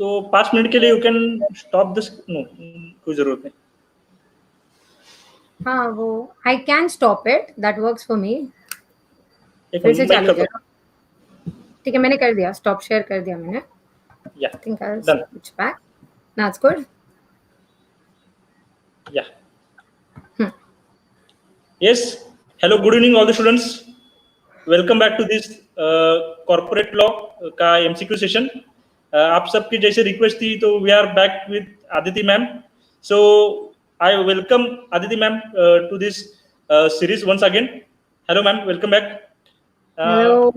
तो 5 मिनट के लिए you can stop this. No, कोई जरूरत नहीं. हाँ, वो I can stop it, that works for me. एक फिर से मिनट चालू कर किया. ठीक है, मैंने कर दिया, स्टॉप शेयर कर दिया मैंने. या I think I'll done. switch back. Now it's good. या yes. Hello, good evening all the students. Welcome back to this corporate law का एमसीक्यू सेशन. आप सबकी जैसे रिक्वेस्ट थी तो we are back with Aditi ma'am. So I welcome Aditi ma'am to this series once again. Hello ma'am, welcome back. Hello.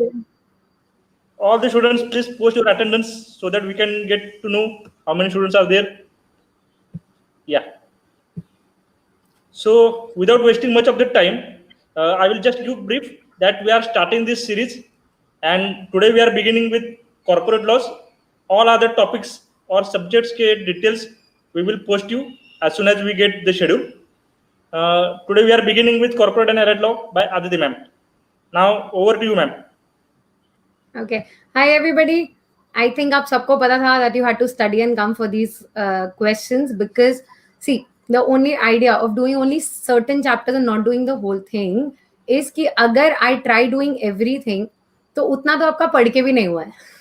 All the students, please post your attendance so that we can get to know how many students are there. Yeah. So without wasting much of the time, I will just give brief that we are starting this series, and today we are beginning with corporate laws. All other topics or subjects ke details we will post you as soon as we get the schedule. Today we are beginning with corporate and allied law by Aditi ma'am. Now over to you ma'am. Okay. Hi everybody. I think आप सबको पता था that you had to study and come for these questions, because see, the only idea of doing only certain chapters and not doing the whole thing is कि अगर I try doing everything तो उतना तो आपका पढ़ के भी नहीं हुआ है.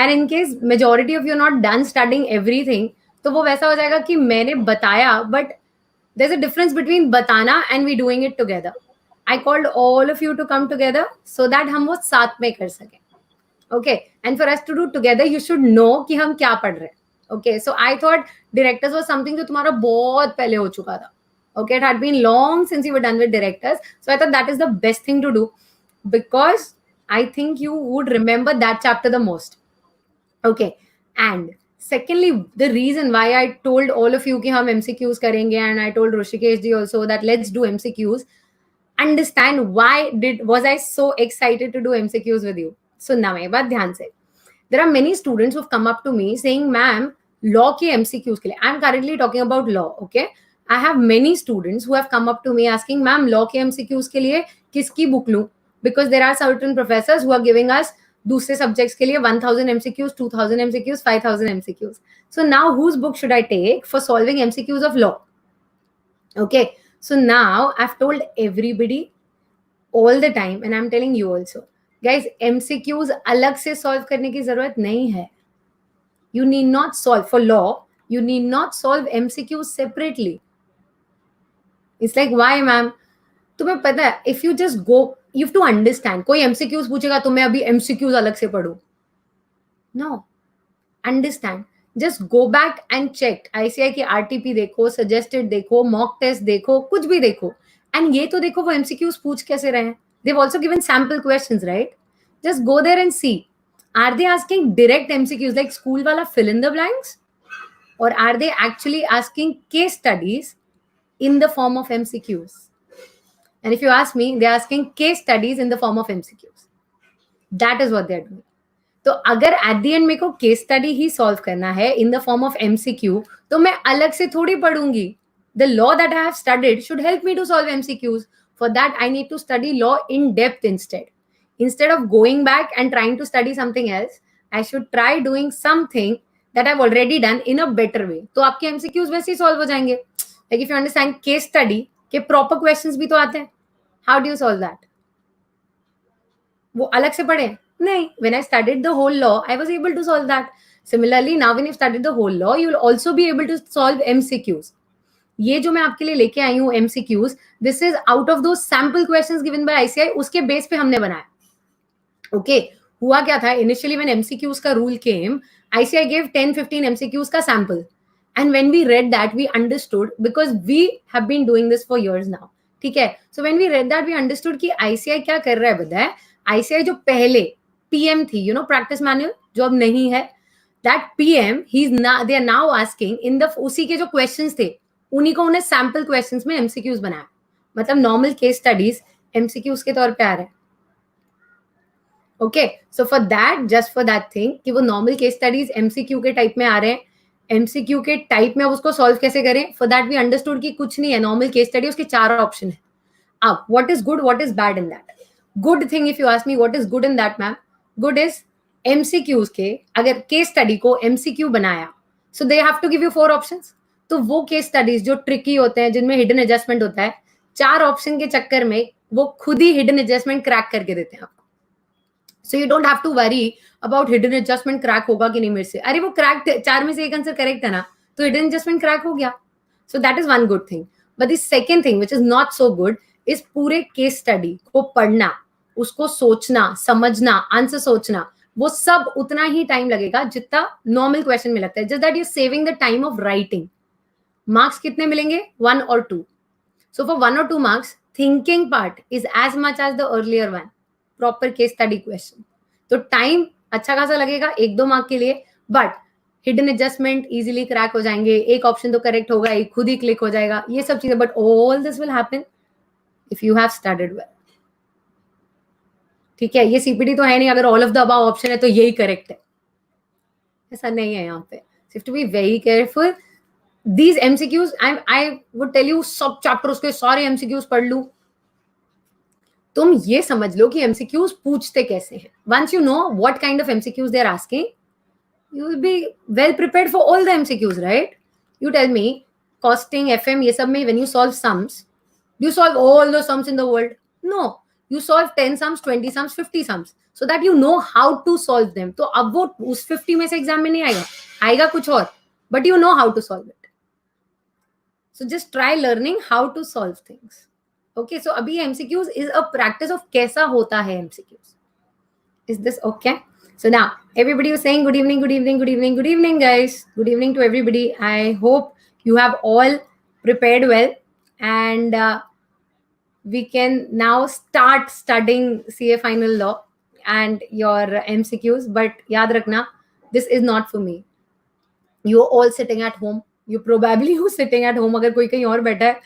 And in case majority of you are not done studying everything, तो वो वैसा हो जाएगा कि मैंने बताया, but there's a difference between बताना and we doing it together. I called all of you to come together so that हम वो साथ में कर सकें. Okay, and for us to do together, you should know कि हम क्या पढ़ रहे हैं. Okay, so I thought directors was something जो तुम्हारा बहुत पहले हो चुका था. Okay, it had been long since you were done with directors, so I thought that is the best thing to do, because I think you would remember that chapter the most. Okay, and secondly, the reason why I told all of you कि हम MCQs करेंगे, and I told Rushikesh ji also that let's do MCQs. Understand why was I so excited to do MCQs with you. So now एक बात ध्यान से, there are many students who've come up to me saying, ma'am, law के MCQs के लिए, I'm currently talking about law, okay? I have many students who have come up to me asking, ma'am, law के MCQs के लिए किसकी book लूं? Because there are certain professors who are giving us दूसरे subjects के लिए 1000 MCQs, 2000 MCQs, 5000 MCQs. So now whose book should I take for solving MCQs of law? Okay, so now I've told everybody all the time, and I'm telling you also, guys, MCQs अलग से solve करने की जरूरत नहीं है. You need not solve for law. You need not solve MCQs separately. It's like, why, ma'am? तुम्हें पता है, if you just go, you have to understand. कोई MCQs पूछेगा तो मैं अभी MCQs अलग से पढ़ूं. No, understand. Just go back and check. ICI की RTP देखो, suggested देखो, mock test देखो, कुछ भी देखो. And ये तो देखो वो MCQs पूछ कैसे रहे हैं. They've also given sample questions, right? Just go there and see. Are they asking direct MCQs like school wala fill in the blanks? Or are they actually asking case studies in the form of MCQs? And if you ask me, they're asking case studies in the form of MCQs. That is what they're doing. तो अगर at the end मेरे को case study ही solve करना है in the form of MCQ, तो मैं अलग से थोड़ी पढ़ूंगी. The law that I have studied should help me to solve MCQs. For that I need to study law in depth instead of going back and trying to study something else. I should try doing something that I have already done in a better way. तो आपके MCQs वैसे ही solve हो जाएंगे. Like if you understand case study के proper questions भी तो आते हैं. How do you solve that? वो अलग से पढ़े? नहीं. When I studied the whole law, I was able to solve that. Similarly, now when you've studied the whole law, you will also be able to solve MCQs. ये जो मैं आपके लिए लेके आई हूँ MCQs, this is out of those sample questions given by ICI, उसके base पे हमने बनाया. Okay, हुआ क्या था? Initially when MCQs का rule came, ICI gave 10-15 MCQs का sample. And when we read that, we understood, because we have been doing this for years now. ठीक है? So when we read that, we understood कि ICI क्या कर रहा है बताए. ICI जो पहले PM थी, you know, practice manual, जो अब नहीं है, that PM, they are now asking in the उसी के जो questions थे, उन्हीं को उन्हें sample questions में MCQs बनाया. मतलब normal case studies MCQs के तौर पे आ रहे हैं. Okay, so for that, just for that thing, कि वो normal case studies MCQ के type में आ रहे हैं, MCQ के type में अब उसको solve कैसे करें, for that we understood कि कुछ नहीं है, normal case study, उसके 4 option है. अब what is good, what is bad in that? Good thing, if you ask me what is good in that, ma'am, good is MCQs के अगर case study को एमसीक्यू बनाया, so they have to give you 4 options. तो वो case studies जो tricky होते हैं, जिनमें हिडन एडजस्टमेंट होता है, 4 ऑप्शन के चक्कर में वो खुद ही हिडन एडजस्टमेंट क्रैक करके देते हैं आपको. So you don't have to worry about hidden adjustment crack होगा कि नहीं मेरे से. अरे वो क्रैक 4 में से एक आंसर करेक्ट है ना, तो हिडन एडजस्टमेंट क्रैक हो गया. So that is one good thing. But the second thing which is not so good is पूरे केस स्टडी को पढ़ना, उसको सोचना, समझना, आंसर सोचना, वो सब उतना ही टाइम लगेगा जितना नॉर्मल क्वेश्चन में लगता है. Just that you saving the time of writing. Marks कितने मिलेंगे? 1 और 2. सो फॉर 1 और 2 marks thinking part is as much as the earlier one, proper case study question. तो टाइम अच्छा खासा लगेगा 1-2 मार्क के लिए, but hidden adjustment easily crack हो जाएंगे. एक ऑप्शन तो करेक्ट होगा, एक खुद ही क्लिक हो जाएगा, ये सब चीजें. But all this will happen if you have studied well. ठीक है, ये सीपीटी तो है नहीं अगर all of the above option है तो यही करेक्ट है, ऐसा नहीं है यहाँ पे. You have to be very careful. These MCQs I would tell you, सब चैप्टर्स के सारे एमसीक्यूज पढ़ लू. तुम ये समझ लो कि एमसीक्यूज पूछते कैसे हैं. Once you know what kind of MCQs they are asking, you will be well prepared for all the MCQs, right? You tell me, costing, FM, ये सब में when you solve sums, do you solve all the sums in the world? No. You solve 10 sums, 20 sums, 50 sums, so that you know how to solve them. तो अब वो उस 50 में से exam में नहीं आएगा, आएगा कुछ और, but you know how to solve it. So just try learning how to solve things. Okay, so अभी MCQs is a practice of कैसा होता है MCQs. Is this okay? So now everybody was saying good evening, good evening, good evening, good evening, guys. Good evening to everybody. I hope you have all prepared well, and we can now start studying CA final law and your MCQs. But yaad rakhna, this is not for me. You're all sitting at home. You probably who sitting at home. अगर कोई कहीं और बैठा है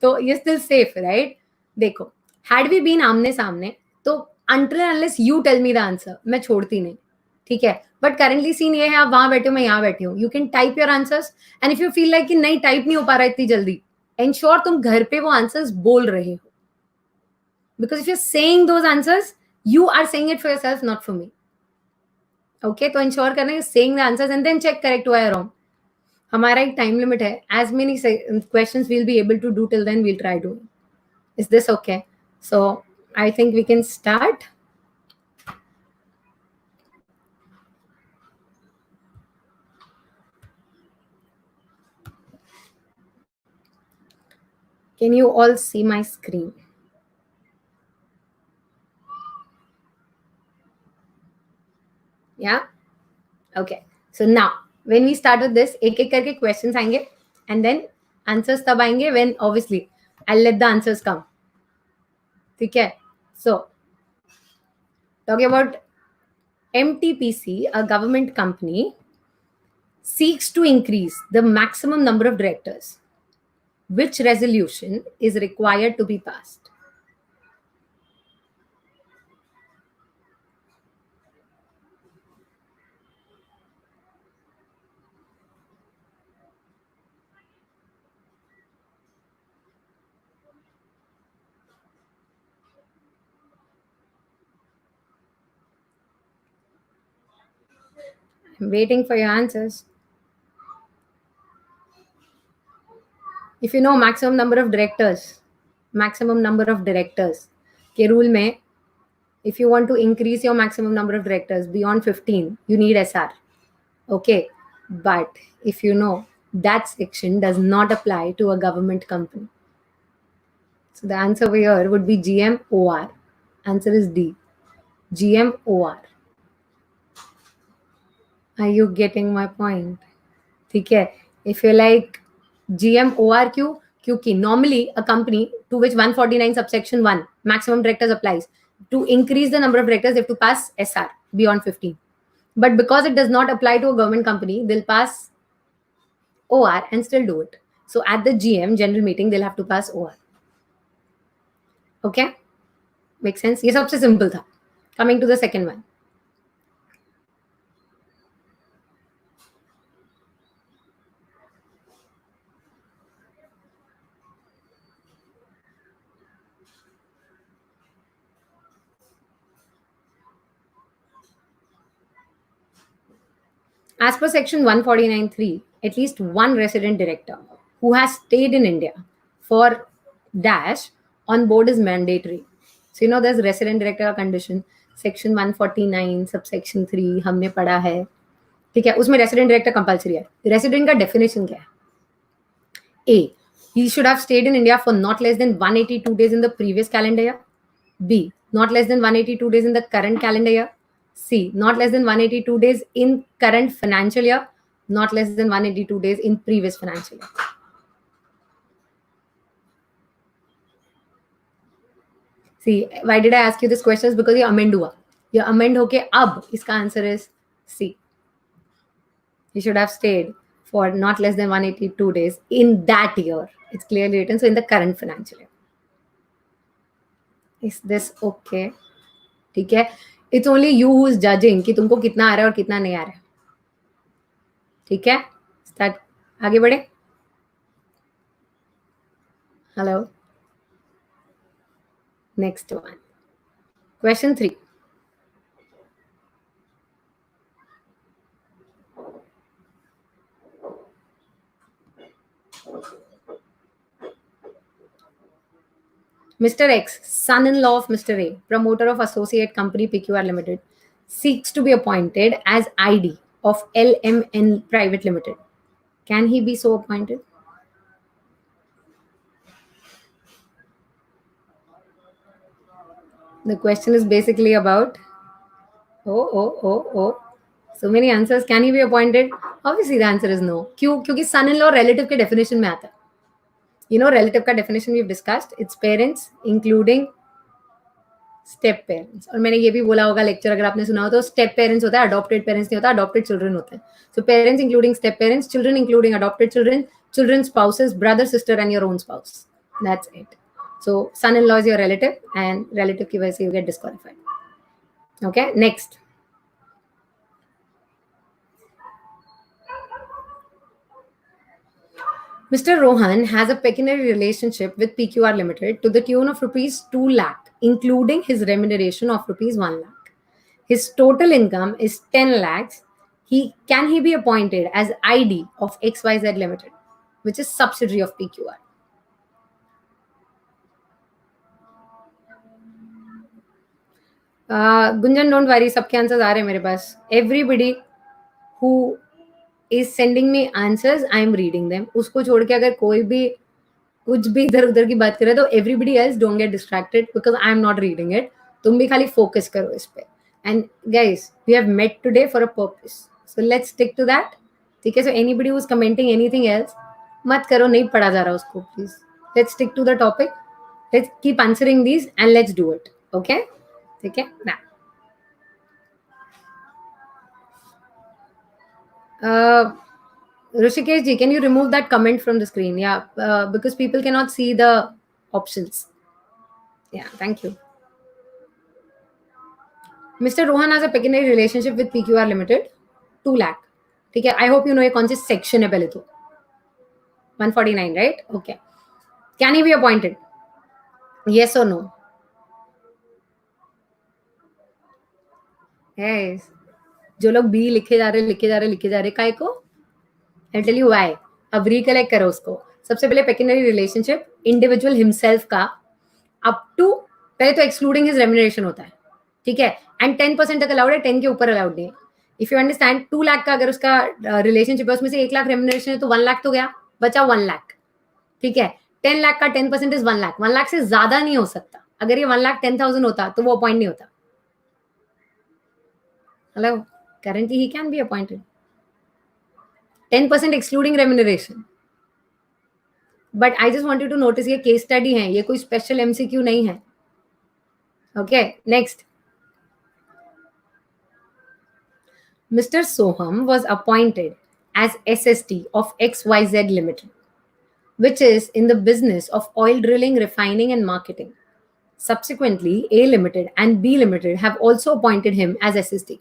तो you're still safe, right? देखो, had we been आमने सामने तो until and unless you tell me the answer, मैं छोड़ती नहीं. ठीक है, बट करेंटली सीन ये है, आप वहां बैठे हो, मैं यहाँ बैठी हूँ. You can type your answers, and if you feel like कि नहीं टाइप नहीं हो पा रहा इतनी जल्दी, एंश्योर तुम घर पे वो आंसर्स बोल रहे हो. Because if you saying those answers, you are saying it for yourself, not for me. Okay, तो इंश्योर करना है saying the answers and then check correct हुआ है रॉन्ग. हमारा एक टाइम लिमिट है. As many questions we'll be able to do till then we'll try doing. Is this okay? So I think we can start. Can you all see my screen? Yeah? Okay. So now, when we start with this, एक एक करके questions आएंगे, and then answers तब आएंगे when obviously I'll let the answers come. ठीक है? So, talking about MTPC, a government company, seeks to increase the maximum number of directors. Which resolution is required to be passed? I'm waiting for your answers. If you know maximum number of directors के rule में, if you want to increase your maximum number of directors beyond 15, you need SR. Okay, but if you know that section does not apply to a government company, so the answer here would be GMOR. Answer is D, GMOR. Are you getting my point? ठीक है, if you like GMOR क्यों? क्योंकि normally a company to which 149 subsection 1 maximum directors applies, to increase the number of directors they have to pass SR beyond 15. But because it does not apply to a government company, they'll pass OR and still do it. So at the GM general meeting, they'll have to pass OR. Okay? Make sense? ये सबसे simple था. Coming to the second one. As per section 149(3), at least one resident director who has stayed in India for dash on board is mandatory. So you know there's resident director condition, section 149 subsection 3 हमने पढ़ा है, ठीक है, उसमें resident director compulsory है. Resident का definition क्या है? A, he should have stayed in India for not less than 182 days in the previous calendar year. B, not less than 182 days in the current calendar year. C, not less than 182 days in current financial year. Not less than 182 days in previous financial year. See, why did I ask you this question? Because ये amend हुआ. ये amend होके अब इसका answer is C. He should have stayed for not less than 182 days in that year. It's clearly written. So in the current financial year. Is this okay? ठीक है. It's only you who is judging कि तुमको कितना आ रहा है और कितना नहीं आ रहा है. ठीक है. Start. आगे बढ़े. Hello. Next one. Question 3. Mr. X, son-in-law of Mr. A, promoter of associate company PQR Limited, seeks to be appointed as ID of LMN Private Limited. Can he be so appointed? The question is basically about, so many answers. Can he be appointed? Obviously, the answer is no. क्यों? क्योंकि son-in-law relative के definition में आता है. You know, relative का definition we've discussed. It's parents, including step parents. और मैंने ये भी बोला होगा lecture अगर आपने सुना हो तो step parents होता है, adopted parents नहीं होता, adopted children होते हैं. So parents including step parents, children including adopted children, children's spouses, brother, sister, and your own spouse. That's it. So son-in-law is your relative, and relative की वजह से you get disqualified. Okay, next. Mr. Rohan has a pecuniary relationship with PQR Limited to the tune of rupees 2 lakh, including his remuneration of rupees 1 lakh. His total income is 10 lakhs. Can he be appointed as ID of XYZ Limited, which is subsidiary of PQR? Gunjan, don't worry, सबके answers आ रहे हैं मेरे पास. Everybody who is sending me answers, I am reading them. उसको छोड़ के अगर कोई भी कुछ भी इधर उधर की बात करे तो everybody else don't get distracted because I am not reading it. तुम भी खाली focus करो इस पे. And guys, we have met today for a purpose. So let's stick to that. ठीक है? So anybody who is commenting anything else, मत करो, नहीं पढ़ा जा रहा उसको, please. Let's stick to the topic. Let's keep answering these and let's do it. Okay? ठीक है? Now. Rishikesh ji, can you remove that comment from the screen? Yeah, because people cannot see the options. Yeah, thank you. Mr. Rohan has a pecuniary relationship with PQR Limited, 2 lakh. Okay, I hope you know a conscious section है पहले तो. 149, right? Okay. Can he be appointed? Yes or no? Yes. जो लोग B लिखे जा रहे काय को? I'll tell you why. अब रिकलेक्ट करो उसको. सबसे पहले पेक्यूनरी रिलेशनशिप इंडिविजुअल हिमसेल्फ का अप टू, पहले तो एक्सक्लूडिंग हिज रेम्यूनरेशन होता है, ठीक है, एंड 10% तक अलाउड है, 10 के ऊपर अलाउड नहीं है. इफ यू अंडरस्टैंड, 2 लाख का अगर उसका रिलेशनशिप है, उसमें से 1 लाख रेम्यूनरेशन है तो 1 लाख तो गया, बचा 1 लाख, ठीक है. 10 लाख का 10% इज 1 लाख. 1 लाख से ज्यादा नहीं हो सकता. अगर ये 1 लाख 10,000 होता तो वो अपॉइंट नहीं होता. Hello, currently he can be appointed. 10% excluding remuneration. But I just want you to notice ये case study है, ये कोई special MCQ नहीं है. Okay, next. Mr. Soham was appointed as SST of XYZ Limited, which is in the business of oil drilling, refining, and marketing. Subsequently, A Limited and B Limited have also appointed him as SST.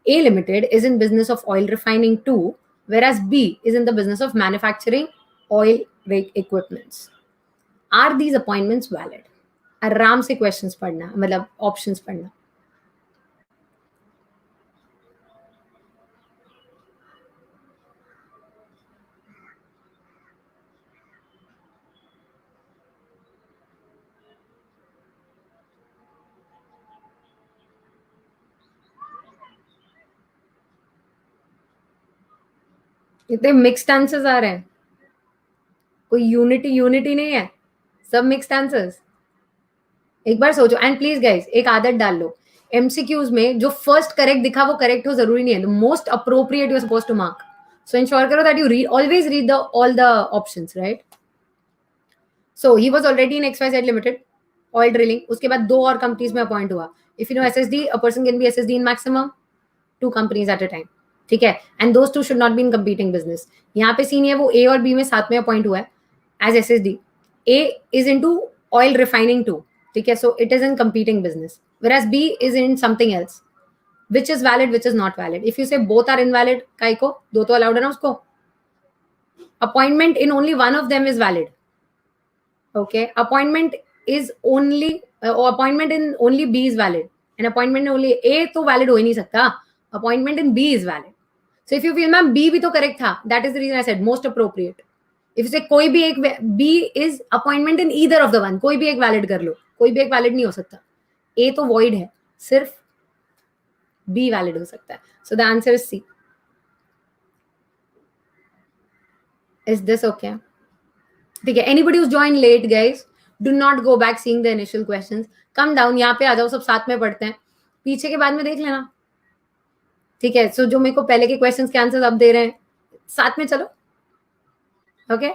A Limited is in business of oil refining too, whereas B is in the business of manufacturing oil rig equipments. Are these appointments valid? आराम से questions पढ़ना, मतलब options पढ़ना. इतने mixed answers आ रहे हैं, कोई unity नहीं है, सब मिक्स्ड आंसर्स। एक बार सोचो एंड प्लीज गाइस एक आदत डाल लो, एमसीक्यूज में जो फर्स्ट करेक्ट दिखा वो करेक्ट हो जरूरी नहीं है, the most appropriate you are supposed to mark. So ensure करो that you read, always read the all the options, right? So he was already in XYZ limited oil drilling, उसके बाद 2 और कंपनीज में appoint हुआ। If you know SSD, a person can be SSD in maximum 2 companies at a time, ठीक है? And those 2 should not be in competing business. यहाँ पे scene है वो ए और बी में साथ में अपॉइंट हुआ है as SSD. A is into oil refining too, ठीक है? So it is in competing business, whereas B is in something else, which is valid, which is not valid. If you say both are invalid, काय को? दो तो allowed है ना उसको? Appointment in only one of them is valid. Okay, appointment is only appointment in only B is valid, and appointment in only A तो valid हो ही नहीं सकता. Appointment in B is valid. So if you feel ma'am B भी तो correct था, that is the reason I said most appropriate. If you say कोई भी एक, B is appointment in either of the one, कोई भी एक valid कर लो, कोई भी एक valid नहीं हो सकता. A तो void है, सिर्फ B valid हो सकता है. So the answer is C. Is this okay? ठीक है, anybody who's joined late guys, do not go back seeing the initial questions. Come down, यहाँ पे आ जाओ, सब साथ में पढ़ते हैं, पीछे के बाद में देख लेना, ठीक है? सो जो मेरे को पहले के क्वेश्चंस के आंसर्स अब दे रहे हैं, साथ में चलो, ओके?